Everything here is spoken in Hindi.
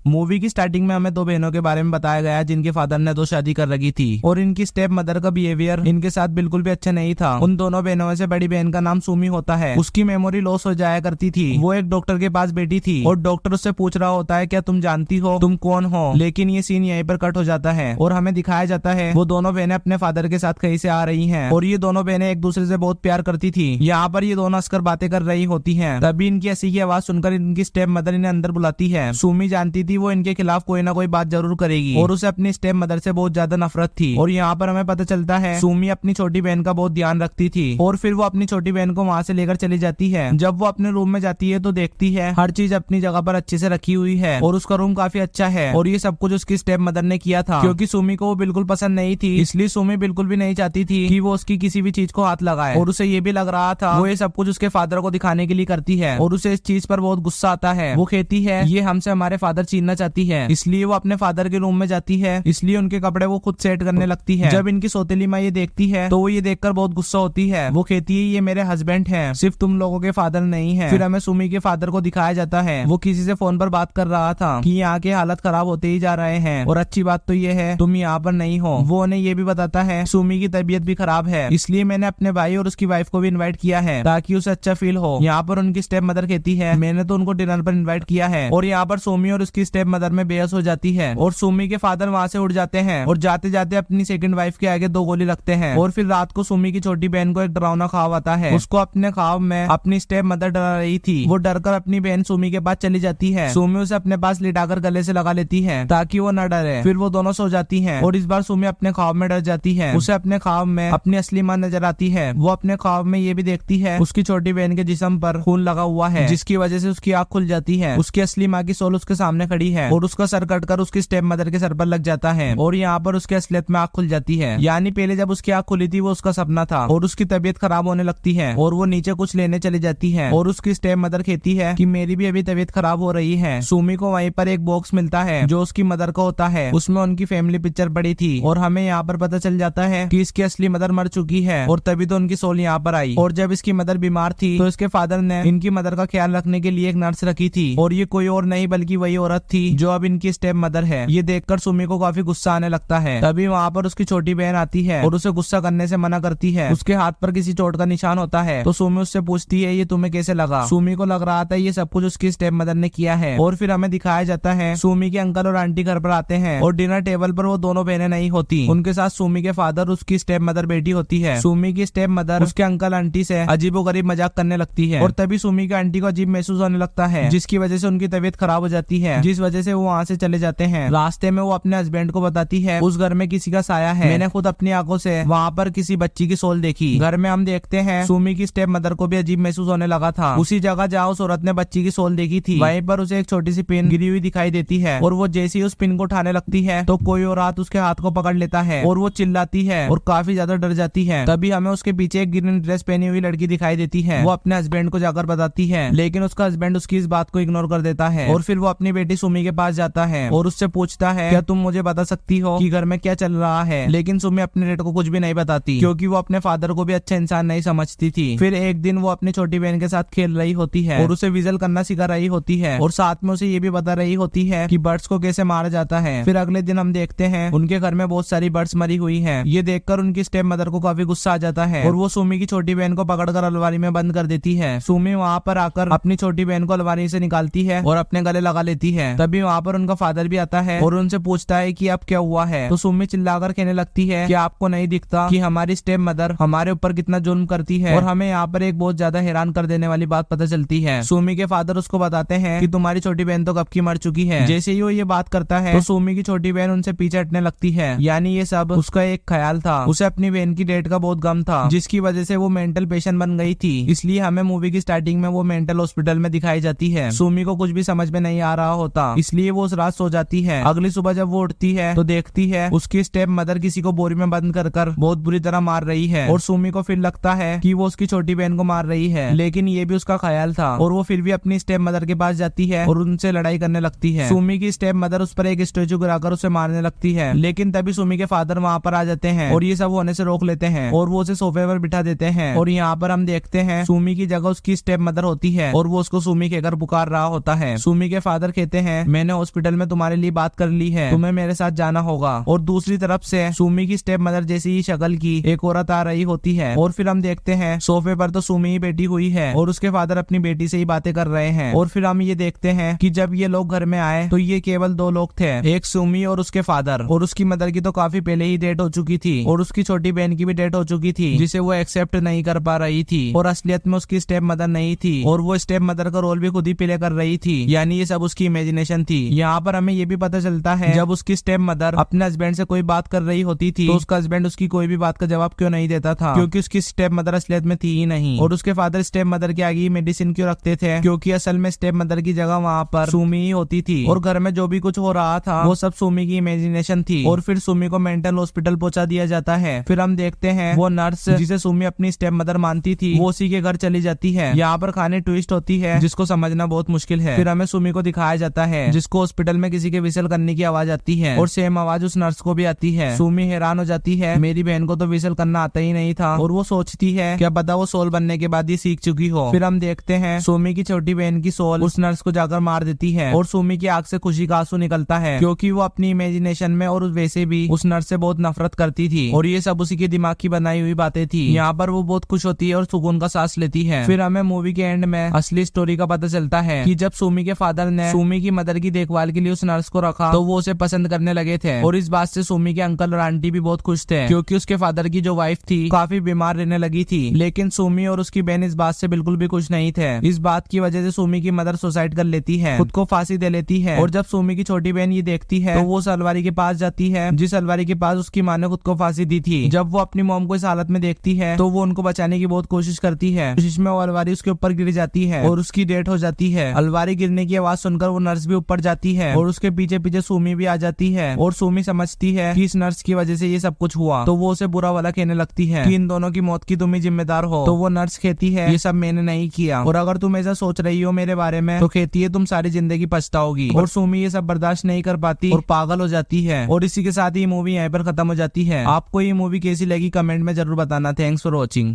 मूवी की स्टार्टिंग में हमें दो बहनों के बारे में बताया गया है जिनके फादर ने दो शादी कर रखी थी और इनकी स्टेप मदर का बिहेवियर इनके साथ बिल्कुल भी अच्छा नहीं था। उन दोनों बहनों में से बड़ी बहन का नाम सुमी होता है। उसकी मेमोरी लॉस हो जाया करती थी। वो एक डॉक्टर के पास बैठी थी और डॉक्टर उससे पूछ रहा होता है क्या तुम जानती हो तुम कौन हो, लेकिन ये सीन यहीं पर कट हो जाता है और हमें दिखाया जाता है वो दोनों बहनें अपने फादर के साथ कहीं से आ रही हैं और ये दोनों बहनें एक दूसरे से बहुत प्यार करती थी। यहाँ पर ये दोनों हंसकर बातें कर रही होती हैं। तभी इनकी हंसी की आवाज सुनकर इनकी स्टेप मदर इन्हें अंदर बुलाती है। सुमी जानती थी वो इनके खिलाफ कोई ना कोई बात जरूर करेगी और उसे अपनी स्टेप मदर से बहुत ज्यादा नफरत थी। और यहाँ पर हमें पता चलता है सुमी अपनी छोटी बहन का बहुत ध्यान रखती थी और फिर वो अपनी छोटी बहन को वहाँ से लेकर चली जाती है। जब वो अपने रूम में जाती है तो देखती है हर चीज अपनी जगह पर अच्छे से रखी हुई है और उसका रूम काफी अच्छा है और ये सब कुछ उसकी स्टेप मदर ने किया था क्योंकि सुमी को वो बिल्कुल पसंद नहीं थी। इसलिए सुमी बिल्कुल भी नहीं चाहती थी कि वो उसकी किसी भी चीज को हाथ लगाए और उसे ये भी लग रहा था वो ये सब कुछ उसके फादर को दिखाने के लिए करती है और उसे इस चीज पर बहुत गुस्सा आता है। वो कहती है ये हमसे हमारे फादर छीनना चाहती है, इसलिए वो अपने फादर के रूम में जाती है। इसलिए उनके कपड़े वो खुद सेट करने लगती है। जब इनकी सौतेली माँ ये देखती है तो वो ये देखकर बहुत गुस्सा होती है। वो कहती है ये मेरे हस्बैंड हैं, सिर्फ तुम लोगों के फादर नहीं है। फिर हमें सुमी के फादर को दिखाया जाता है वो किसी से फोन पर बात कर रहा था कि यहाँ के हालत खराब होते ही जा रहे हैं और अच्छी बात तो ये है तुम यहाँ पर नहीं हो। वो उन्हें ये भी बताता है सुमी की तबीयत भी खराब है, इसलिए मैंने अपने भाई और उसकी वाइफ को भी इनवाइट किया है ताकि उसे अच्छा फील हो। यहाँ पर उनकी स्टेप मदर कहती है मैंने तो उनको डिनर पर इनवाइट किया है और यहाँ पर सुमी और उसकी स्टेप मदर में बेहस हो जाती है और सुमी के फादर वहाँ से उड़ जाते हैं और जाते जाते अपनी सेकंड वाइफ के आगे दो गोली लगते हैं। और फिर रात को सुमी की छोटी बहन को एक डरावना ख्वाब आता है। उसको अपने ख्वाब में अपनी स्टेप मदर डरा रही थी। वो डरकर अपनी बहन सुमी के पास चली जाती है। सुमी उसे अपने पास लिटाकर गले से लगा लेती है ताकि वो न डरे। फिर वो दोनों सो जाती हैं और इस बार सुमी अपने ख्वाब में डर जाती है। उसे अपने ख्वाब में अपनी असली मां नजर आती है। वो अपने ख्वाब में ये भी देखती है उसकी छोटी बहन के जिस्म पर खून लगा हुआ है जिसकी वजह से उसकी आंख खुल जाती है। उसकी असली माँ की सोल उसके सामने खड़ी है और उसका सर कटकर उसकी स्टेप मदर के सर पर लग जाता है और यहाँ पर उसके असलियत में आंख खुल जाती है। यानी पहले जब उसकी आंख खुली थी वो उसका सपना था और उसकी तबीयत खराब होने लगती है और वो नीचे कुछ लेने चली जाती है और उसकी स्टेप मदर कहती है कि मेरी भी अभी तबीयत खराब हो रही है। सुमी को वहीं पर एक बॉक्स मिलता है जो उसकी मदर का होता है। उसमें उनकी फैमिली पिक्चर पड़ी थी और हमें यहाँ पर पता चल जाता है कि इसकी असली मदर मर चुकी है और तभी तो उनकी सोल यहाँ पर आई। और जब इसकी मदर बीमार थी तो इसके फादर ने इनकी मदर का ख्याल रखने के लिए एक नर्स रखी थी और ये कोई और नहीं बल्कि वही औरत थी जो अब इनकी स्टेप मदर है। ये देखकर सुमी को काफी गुस्सा आने लगता है। तभी वहाँ पर उसकी छोटी बहन आती है और उसे गुस्सा करने से मना करती है। उसके हाथ पर किसी चोट का निशान होता है तो सुमी उससे पूछती है ये तुम्हें कैसे लगा। सुमी को लग रहा था ये सब कुछ उसकी स्टेप मदर ने किया है। और फिर हमें दिखाया जाता है सुमी के अंकल और आंटी घर पर आते हैं और डिनर टेबल पर वो दोनों बहनें नहीं होती। उनके साथ सुमी के फादर उसकी स्टेप मदर बैठी होती है। सुमी की स्टेप मदर उसके अंकल आंटी से अजीबोगरीब मजाक करने लगती है और तभी सुमी की आंटी को अजीब महसूस होने लगता है जिसकी वजह से उनकी तबीयत खराब हो जाती है, जिस वजह से वो वहाँ से चले जाते हैं। रास्ते में वो अपने हस्बैंड को बताती है उस घर में किसी का साया है, मैंने खुद अपनी आंखों से वहाँ पर किसी बच्ची की सोल देखी। घर में हम देखते हैं सुमी की स्टेप मदर को भी अजीब महसूस होने लगा था। उसी जगह जहाँ उस औरत ने बच्ची की सोल देखी थी वहीं पर उसे एक छोटी सी पिन गिरी हुई दिखाई देती है और वो जैसे ही उस पिन को उठाने लगती है तो कोई और हाथ उसके हाथ को पकड़ लेता है और वो चिल्लाती है और काफी ज्यादा डर जाती है। तभी हमें उसके पीछे एक ग्रीन ड्रेस पहनी हुई लड़की दिखाई देती है। वो अपने हस्बैंड को जाकर बताती है लेकिन उसका हस्बैंड उसकी इस बात को इग्नोर कर देता है और फिर वो अपनी बेटी सुमी के पास जाता है और उससे पूछता है क्या तुम मुझे बता सकती हो कि घर में क्या चल रहा है। लेकिन सुमी अपने डेड को कुछ भी नहीं बताती क्योंकि वो अपने फादर को भी अच्छा इंसान नहीं समझती थी। फिर एक दिन वो अपनी छोटी बहन के साथ खेल रही होती है और उसे विजल करना सिखा रही होती है और साथ में उसे ये भी बता रही होती है कि बर्ड्स को कैसे मारा जाता है। फिर अगले दिन हम देखते हैं उनके घर में बहुत सारी बर्ड्स मरी हुई हैं। ये देखकर उनकी स्टेप मदर को काफी गुस्सा आ जाता है और वो सुमी की छोटी बहन को पकड़कर अलमारी में बंद कर देती है। सुमी वहाँ पर आकर अपनी छोटी बहन को अलमारी से निकालती है और अपने गले लगा लेती है। तभी वहाँ पर उनका फादर भी आता है और उनसे पूछता है कि अब क्या हुआ है। तो सुमी चिल्लाकर कहने लगती है कि आपको नहीं दिखता कि हमारी स्टेप मदर हमारे ऊपर कितना जुल्म करती है। और हमें यहाँ पर एक बहुत ज्यादा हैरान कर देने वाली बात पता चलती है। सुमी के फादर उसको बताते हैं कि तुम्हारी छोटी बहन तो कब की मर चुकी है। जैसे ही वो ये बात करता है तो सुमी की छोटी बहन उनसे पीछे हटने लगती है। यानी ये सब उसका एक ख्याल था। उसे अपनी बहन की डेथ का बहुत गम था जिसकी वजह से वो मेंटल पेशेंट बन गई थी। इसलिए हमें मूवी की स्टार्टिंग में वो मेंटल हॉस्पिटल में दिखाई जाती है। सुमी को कुछ भी समझ में नहीं आ रहा होता इसलिए वो उस रात सो जाती है। अगली सुबह जब वो उठती है तो देखती है उसकी स्टेप मदर किसी को बोरी में बंद कर बहुत बुरी तरह मार रही है और सुमी को फिर लगता है कि वो उसकी छोटी बहन को मार रही है। लेकिन ये भी उसका ख्याल था और वो फिर भी अपनी स्टेप मदर के पास जाती है और उनसे लड़ाई करने लगती है। सुमी की स्टेप मदर उस पर एक स्टेचू गिराकर उसे मारने लगती है। लेकिन तभी सुमी के फादर वहाँ पर आ जाते हैं और ये सब होने से रोक लेते हैं और वो उसे सोफे पर बिठा देते हैं। और यहाँ पर हम देखते हैं सुमी की जगह उसकी स्टेप मदर होती है और वो उसको सुमी कहकर पुकार रहा होता है। सुमी के फादर कहते हैं हैं मैंने हॉस्पिटल में तुम्हारे लिए बात कर ली है, तुम्हें मेरे साथ जाना होगा। और दूसरी तरफ से सुमी की स्टेप मदर जैसी ही शक्ल की एक औरत आ रही होती है और फिर हम देखते हैं सोफे पर तो सुमी ही बैठी हुई है और उसके फादर अपनी बेटी से ही बातें कर रहे हैं। और फिर हम ये देखते हैं कि जब ये लोग घर में आए तो ये केवल दो लोग थे, एक सुमी और उसके फादर। और उसकी मदर की तो काफी पहले ही डेथ हो चुकी थी और उसकी छोटी बहन की भी डेथ हो चुकी थी, जिसे वो एक्सेप्ट नहीं कर पा रही थी और असलियत में उसकी स्टेप मदर नहीं थी और वो स्टेप मदर का रोल भी खुद ही प्ले कर रही थी, यानी ये सब उसकी इमेजिनेशन थी। यहाँ पर हमें ये भी पता चलता है जब उसकी स्टेप मदर अपने हस्बैंड से कोई बात कर रही होती थी तो उसका हस्बैंड उसकी कोई भी बात का जवाब क्यों नहीं देता था, क्योंकि उसकी स्टेप मदर असलियत में थी ही नहीं। और उसके फादर स्टेप मदर के आगे मेडिसिन क्यों रखते थे, क्योंकि असल में स्टेप मदर की जगह वहाँ पर सुमी ही होती थी और घर में जो भी कुछ हो रहा था वो सब सुमी की इमेजिनेशन थी। और फिर सुमी को मेंटल हॉस्पिटल पहुंचा दिया जाता है। फिर हम देखते हैं वो नर्स जिसे सुमी अपनी स्टेप मदर मानती थी वो उसी के घर चली जाती है। यहाँ पर खाने ट्विस्ट होती है जिसको समझना बहुत मुश्किल है। फिर हमें सुमी को दिखाया जाता है जिसको हॉस्पिटल में किसी के विसल करने की आवाज आती है और सेम आवाज उस नर्स को भी आती है। सुमी हैरान हो जाती है, मेरी बहन को तो विसल करना आता ही नहीं था, और वो सोचती है क्या पता वो सोल बनने के बाद ही सीख चुकी हो। फिर हम देखते हैं सुमी की छोटी बहन की सोल उस नर्स को जाकर मार देती है और सुमी की आंख से खुशी का आंसू निकलता है, क्योंकि वो अपनी इमेजिनेशन में और वैसे भी उस नर्स से बहुत नफरत करती थी और ये सब उसी के दिमाग की बनाई हुई बातें थी। यहाँ पर वो बहुत खुश होती है और सुकून का सांस लेती है। फिर हमें मूवी के एंड में असली स्टोरी का पता चलता है कि जब सुमी के फादर ने सुमी की मदर की देखभाल के लिए उस नर्स को रखा तो वो उसे पसंद करने लगे थे और इस बात से सुमी के अंकल और आंटी भी बहुत खुश थे, क्योंकि उसके फादर की जो वाइफ थी काफी बीमार रहने लगी थी। लेकिन सुमी और उसकी बहन इस बात से बिल्कुल भी खुश नहीं थे। इस बात की वजह से सुमी की मदर सुसाइड कर लेती है, खुद को फांसी दे लेती है। और जब सुमी की छोटी बहन ये देखती है तो वो उस अलवारी के पास जाती है जिस अलवारी के पास उसकी माँ ने खुद को फांसी दी थी। जब वो अपनी मॉम को इस हालत में देखती है तो वो उनको बचाने की बहुत कोशिश करती है। कोशिश में वो अलवारी उसके ऊपर गिर जाती है और उसकी डेथ हो जाती है। अलवारी गिरने की आवाज सुनकर वो नर्स भी ऊपर जाती है और उसके पीछे पीछे सुमी भी आ जाती है और सुमी समझती है कि इस नर्स की वजह से ये सब कुछ हुआ, तो वो उसे बुरा वाला कहने लगती है कि इन दोनों की मौत की तुम ही जिम्मेदार हो। तो वो नर्स कहती है ये सब मैंने नहीं किया और अगर तुम ऐसा सोच रही हो मेरे बारे में तो कहती है तुम सारी जिंदगी पछताओगी। और सुमी ये सब बर्दाश्त नहीं कर पाती और पागल हो जाती है। और इसी के साथ ही मूवी यहाँ पर खत्म हो जाती है। आपको ये मूवी कैसी लगी कमेंट में जरूर बताना। Thanks for watching.